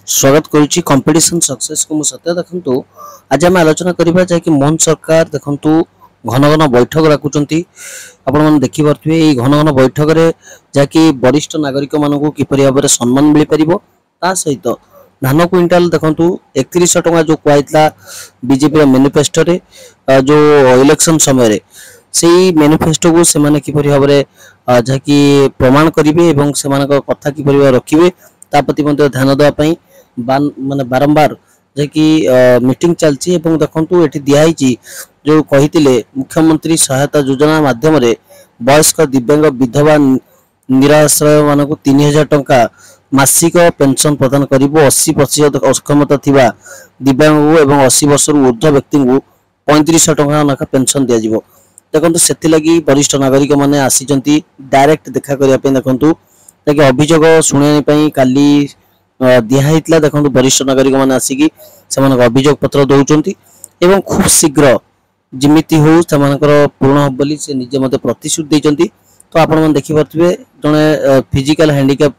स्वागत करुच्ची competition success को सत्य देखु आज आम आलोचना करवा जहाँकि मोहन सरकार देखु घन घन बैठक रखुंट आपण देखिपे घन घन बैठक में जहाँकि वरिष्ठ नागरिक मानक किपर भाव में सम्मान मिल पार सहित धान क्विंटाल देखु 3100 टंका जो कहला बीजेपी मैनिफेस्टो जो इलेक्शन समय से मैनिफेस्टो को से किपर भाव में जहाँकि प्रमाण करेंगे और कथा किपर रखिए ताप्रति ध्यान देवाई माने बारंबार जहाँकि मीटिंग चलती देखु ये दिखाई जो कही मुख्यमंत्री सहायता योजना माध्यम वयस्क दिव्यांग विधवा निराश्रय मान 3000 टंका मासिक पेंशन प्रदान कर 80% अक्षमता थिबा दिव्यांग एवं 80 वर्ष ऊर्ध्व व्यक्ति को 3500 टंका नाखा पेंशन दि जाव। देखो से वरिष्ठ नागरिक मैंने आसी डायरेक्ट देखा करने देखु अभियोग शुणापी काली दिहाईला देखो वरिष्ठ नागरिक मैंने आसिकी अभियोग पत्र दौरान एवं खूब शीघ्र जिमिति हो पूर्ण हम बोली से निजे मत प्रतिश्रुति देते। तो आपण देखिपे जड़े फिजिकल हैंडिकैप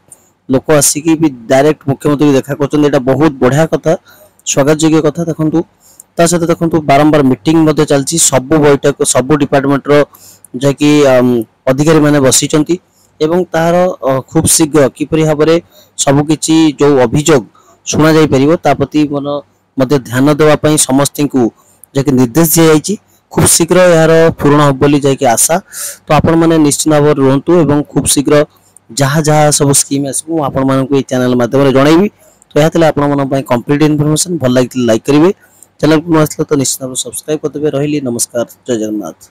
लोक आसिकी भी डायरेक्ट मुख्यमंत्री देखा कर बहुत बढ़िया कथा स्वागत योग्य कथा। देखु ता सहित देखु बारंबार मीटिंग चलती सबू बैठक सबू डिपार्टमेंट जहाँकि अधिकारी मैंने बसी एवं तार खूब शीघ्र किपरि भाव में सबकि जो अभियोग शुणा प्रति मन ध्यान देवाई समस्त को जैसे निर्देश दी जाए खूब शीघ्र यार पूर्ण हम बोली जाकि आशा। तो आपण मैंने निश्चित भाव रुहतु एवं खूब शीघ्र जहाँ जहाँ सब स्कीम आसो आपण मानक चैनल माध्यम जनइबी। तो यह आपण कंप्लीट इनफॉरमेशन भल लगे लाइक करेंगे चैनल को आसला तो निश्चित भाव सब्सक्राइब करते रही। नमस्कार, जय जगन्नाथ।